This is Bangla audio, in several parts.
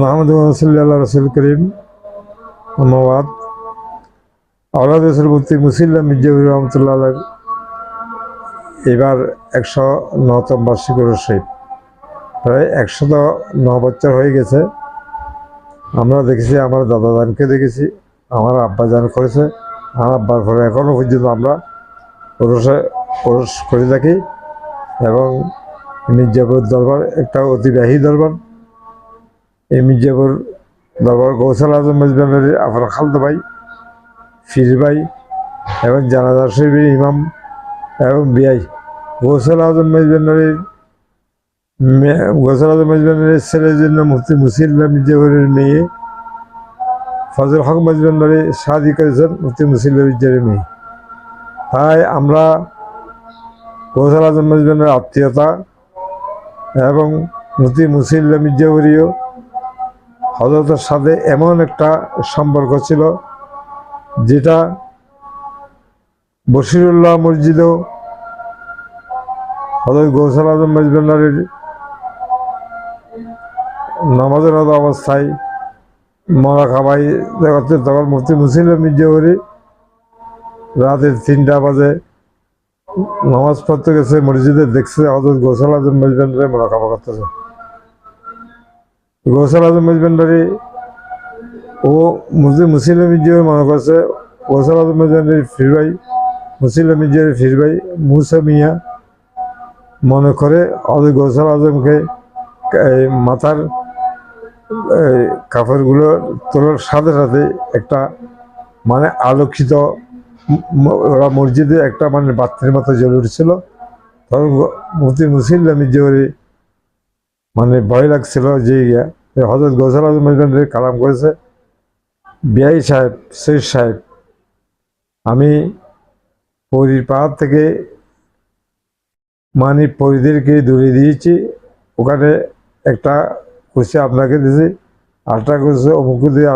মোহাম্মদ সাল্লাল্লাহু রসুল করিম মোহাম্মদ আওলাদ রসুল মুফতি মুসিল্লা মির্জাউর রহমতুল্লাহ এবার 109তম বার্ষিক উরুস শরীফ, প্রায় 109 বছর হয়ে গেছে। আমরা দেখেছি, আমার দাদাজানকে দেখেছি, আমার আব্বাজান করেছে, আমার আব্বার ঘরে এখনও পর্যন্ত আমরা উরুস করে থাকি। এবং মির্জাপুর দরবার একটা অতিবাহী দরবার। এই মির্জাপুর দরবার গৌসাল আজম মেজবান্ডারির আপনার খালদা ভাই, ফির ভাই এবং জানাজা শরীফের ইমাম এবং বিআই গৌসাল আজম মেজবান্ডারির ছেলের জন্য মুফতি মুসিল্লা মির্জাপুরের মেয়ে ফজল হক মেজবান্ডারি শাদী করেছেন মুফতি মুসিল্লা মির্জাপুরের মেয়ে। তাই আমরা গৌসাল আজম মেজবান্ডারির আত্মীয়তা এবং মুফতি মুসিল্লা মির্জাপুরীয় হযরতের সাথে এমন একটা সম্পর্ক ছিল যেটা বশিরুল্লাহ মসজিদেও হযরত গৌসাল আজম মেজবান্ডারির নামাজরত অবস্থায় মরা খাবাই দেখাচ্ছে। তখন মুফতি মুসিল্লা মির্জাপুরী রাতের 3টা বাজে নামাজ পড়তে গেছে মসজিদে, দেখছে হযরত গৌসাল আজম মেজবান্ডারি মরা খাবা করতেছে। গৌসাল আজম মেজবান্ডারি ও মুফতি মুসিল্লা মির্জাপুরী মনে করছে গৌসাল আজম মেজবান্ডারির ফির ভাই, মুসিল্লা মির্জাপুরীর ফির ভাই মুসা মিয়া মনে করে হযরত গৌসাল আজমকে মাথার কাপড়গুলো তোলার সাথে সাথে একটা মানে আলোকিত ওরা মসজিদে একটা মানে বাতির মতো জ্বলে উঠেছিল। তখন মুফতি মুসিল্লা মির্জাপুরী মানে ভয় লাগছিল যে হযরত গৌসাল আজম মেজবান্ডারি কালাম করেছে, বিআই সাহেব, সৈয়দ সাহেব, আমি পরীর পাহাড় থেকে মানে পরীদেরকে দূরে দিয়েছি, ওখানে একটা কুর্সি আপনাকে দিয়েছি, আটটা কুর্সি অমুক দিয়ে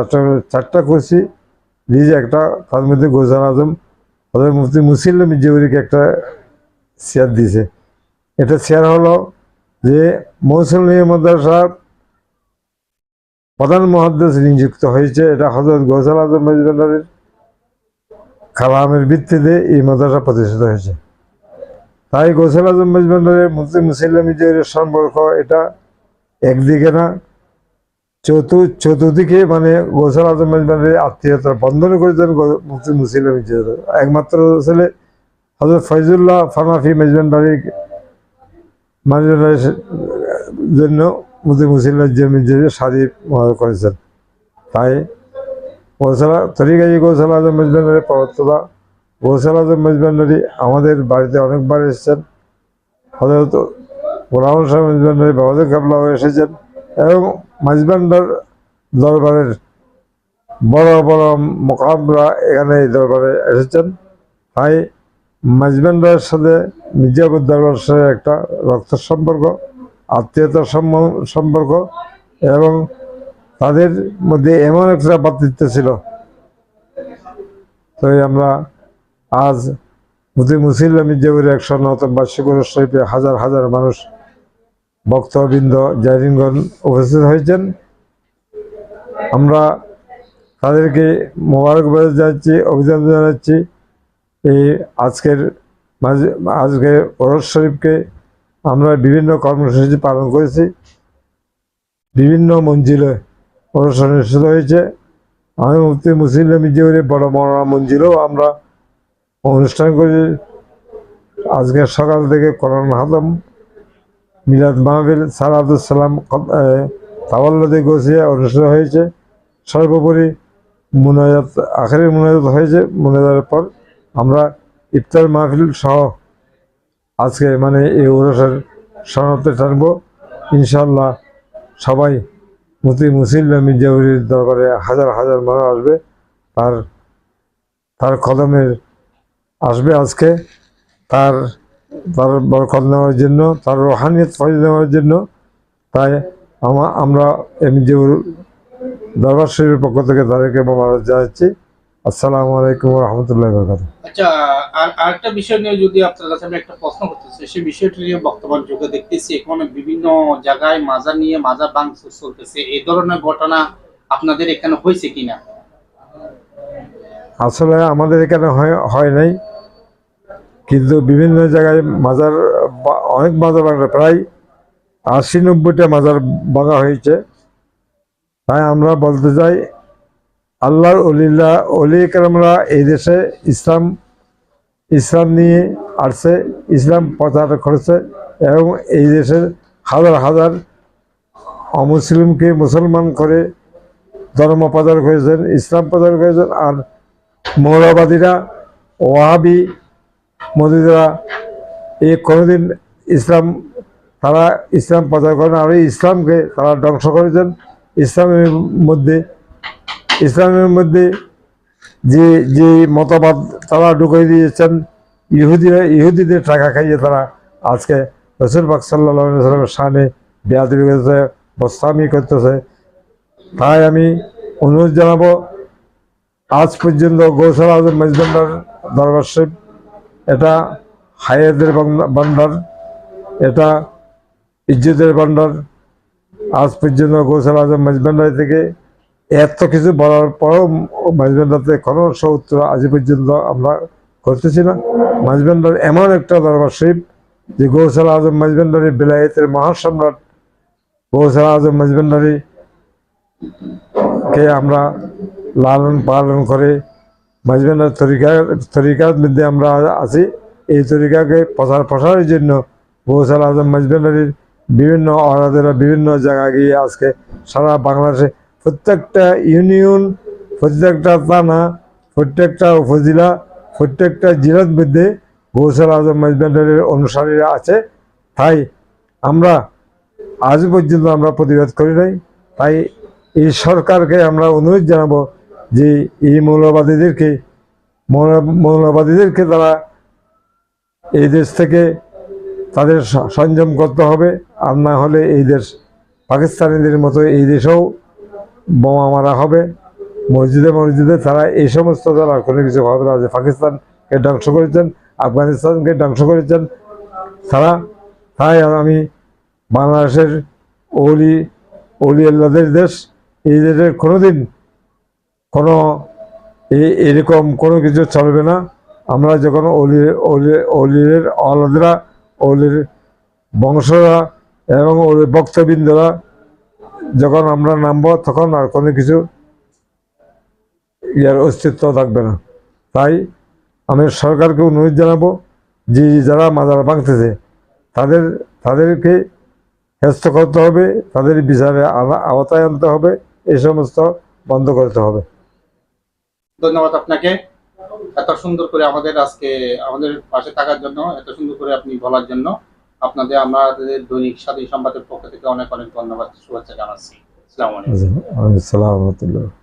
4টা কুর্সি দিয়েছি, একটা তার মধ্যে গৌসাল আজম হযরত মুফতি মুসিল্লা মির্জাপুরীকে একটা চেয়ার দিয়েছে। এটা চেয়ার হলো যে মৌসুমী মাদ্রাসার প্রধান মুহাদ্দিস নিযুক্ত হয়েছে। এটা হযরত গৌসাল আজম মেজবান্ডারির কালামের ভিত্তিতে এই মাদ্রাসা প্রতিষ্ঠিত হয়েছে। তাই গৌসাল আজম মেজবান্ডারির মুফতি মুসিল্লা মির্জাপুরীর সম্পর্ক এটা একদিকে না, চতুর্দিকে মানে গৌসাল আজম মেজবান্ডারির আত্মীয়তার বন্ধন করেছেন মুফতি মুসিল্লা মির্জাপুরী। একমাত্র ছেলে হযরত ফয়জুল্লাহ ফানাফি মেজবান্ডারির জন্য মুফতি মুসিল্লা মির্জাপুরী শাদী করেছেন। তাই তরিকাই গৌসাল আজম মেজবান্ডারির প্রবর্ততা গৌসাল আজম মেজবান্ডারি আমাদের বাড়িতে অনেকবার এসেছেন। হযরত গোলাম শাহ মেজবান্ডারি বাবাদের কাবলাও এসেছেন এবং মেজবান্ডার দরবারের বড় বড় মোকামরা এখানে এই দরবারে এসেছেন। তাই মেজবান্ডারের সাথে মির্জাপুর দরবারের সাথে একটা রক্তের সম্পর্ক, আত্মীয়তার সম্পর্ক এবং তাদের মধ্যে এমন একটা ভ্রাতৃত্ব ছিল। তাই আমরা আজ মুফতি মুসিল্লা মির্জাপুরীর 109তম বার্ষিক উরুস শরীফে হাজার হাজার মানুষ, ভক্তবৃন্দ, জারিনগণ উপস্থিত হয়েছেন। আমরা তাদেরকে মোবারকবাদ জানাচ্ছি, অভিনন্দন জানাচ্ছি। এই আজকের উরুস শরীফকে আমরা বিভিন্ন কর্মসূচি পালন করেছি, বিভিন্ন মঞ্জিলে উরুস অনুষ্ঠিত হয়েছে। আমি মুফতি মুসিল্লা মির্জাপুরীর বড় মৌলানা মঞ্জিলেও আমরা অনুষ্ঠান করি। আজকে সকাল থেকে কোরআন খতম, মিলাদ মাহফিল, সালাতুসসালাম, তাওয়াল্লুদে গৌসিয়া অনুষ্ঠিত হয়েছে। সর্বোপরি মুনাজাত, আখেরি মুনাজাত হয়েছে। মুনাজাতের পর আমরা ইফতার মাহফিল সহ আজকে মানে এই উরুসের সমাপ্তি টানব ইনশাআল্লাহ। সবাই মুফতি মুসিল্লা মির্জাপুরীর দরবারে হাজার হাজার মানুষ আসবে, তার কদমের আসবে আজকে, তার বরকত নেওয়ার জন্য, তার রুহানিয়ত ফয়েজ নেওয়ার জন্য। তাই আমরা মির্জাপুর দরবার শরীফের পক্ষ থেকে তাদেরকে মোবারক জানাচ্ছি। আসসালামু আলাইকুম রহমতুল্লাহ বরকাত। আচ্ছা, আর আরেকটা বিষয় নিয়ে যদি আপনার কাছে আমি একটা প্রশ্ন করতে চাই, সেই বিষয়টি নিয়ে বর্তমান যুগে দেখতেছি এখানে বিভিন্ন জায়গায় মাজার নিয়ে মাজার ভাঙচুর চলতেছে। এই ধরনের ঘটনা আপনাদের এখানে হয়েছে কিনা? আসলে আমাদের এখানে হয় নাই, কিন্তু বিভিন্ন জায়গায় মাজার অনেক মাজার ভাঙা, প্রায় ৮০-৯০টা মাজার ভাঙা হয়েছে। তাই আমরা বলতে চাই, আল্লাহর অলি কেরামরা এই দেশে ইসলাম নিয়ে আসছে, ইসলাম প্রচার করেছে এবং এই দেশের হাজার হাজার অমুসলিমকে মুসলমান করে ধর্ম প্রচার করেছেন, ইসলাম প্রচার করেছেন। আর মৌলবাদীরা, ওয়াহাবি মৌলবাদীরা কোনোদিন ইসলাম তারা ইসলাম প্রচার করেন, আর এই ইসলামকে তারা ধ্বংস করেছেন। ইসলামের মধ্যে ইসলামের মধ্যে যে যে মতবাদ তারা ঢুকিয়ে দিয়েছেন, ইহুদিদের টাকা খাইয়ে তারা আজকে রাসূল পাক সাল্লাল্লাহু আলাইহি ওয়াসাল্লামের শানে বেয়াদবি করতেছে, বস্তামি করতেছে। তাই আমি অনুরোধ জানাবো, আজ পর্যন্ত গৌসুল আজম মেজবান্ডার দরবার শরীফ এটা হায়াতের ভান্ডার, এটা ইজ্জতের ভান্ডার। আজ পর্যন্ত গৌসুল আজম মেজবান্ডারি থেকে এত কিছু বলার পরও মাঝবান্ডারতে কোনো উত্তর আজ পর্যন্ত আমরা করতেছি না। মাঝবান্ডার এমন একটা দরবার শরীফ যে গৌসুল আজম মাঝবান্ডারি বেলায়েতের মহাসম্রাট গৌসুল আজম মাঝবান্ডারি কে আমরা লালন পালন করে মাঝবান্ডার তরিকার মধ্যে আমরা আছি। এই তরিকাকে প্রসারের জন্য গৌসুল আজম মাঝবান্ডারির বিভিন্ন অরাধেরা বিভিন্ন জায়গায় গিয়ে আজকে সারা বাংলাদেশে প্রত্যেকটা ইউনিয়ন, প্রত্যেকটা থানা, প্রত্যেকটা উপজেলা, প্রত্যেকটা জেলার মধ্যে গৌসুল আজম মাঝবান্ডারির অনুসারীরা আছে। তাই আমরা আজ পর্যন্ত আমরা প্রতিবাদ করি নাই। তাই এই সরকারকে আমরা অনুরোধ জানাবো যে এই মৌলবাদীদেরকে তারা এই দেশ থেকে তাদের সংযম করতে হবে। আর না হলে এই দেশ পাকিস্তানিদের মতো এই দেশেও বোমা মারা হবে, মসজিদে তারা এই সমস্ত যারা কোনো কিছু হবে না। যে পাকিস্তানকে ধ্বংস করেছেন, আফগানিস্তানকে ধ্বংস করেছেন তারা। তাই আমি বাংলাদেশের অলি আল্লাহদের দেশ, এই দেশে কোনোদিন কোনো এরকম কোনো কিছু চলবে না। আমরা যখন অলির আল্লাহরা, অলির বংশরা এবং অলির ভক্তবৃন্দরা যখন আমরা নামবো, তখন আর কোনো কিছু ইয়ার অস্তিত্ব থাকবে না। তাই আমি সরকারকে অনুরোধ জানাবো যে যারা মাজার ভাঙতেছে তাদেরকে হেস্ত করতে হবে, তাদের বিচারে আওতায় আনতে হবে, এই সমস্ত বন্ধ করতে হবে। ধন্যবাদ আপনাকে, এত সুন্দর করে আমাদের পাশে থাকার জন্য, এত সুন্দর করে আপনি বলার জন্য আমাদের দৈনিক স্বাধীন সংবাদের পক্ষ থেকে অনেক অনেক ধন্যবাদ, শুভেচ্ছা জানাচ্ছি। আসসালামু আলাইকুম। আসসালামু আলাইকুম।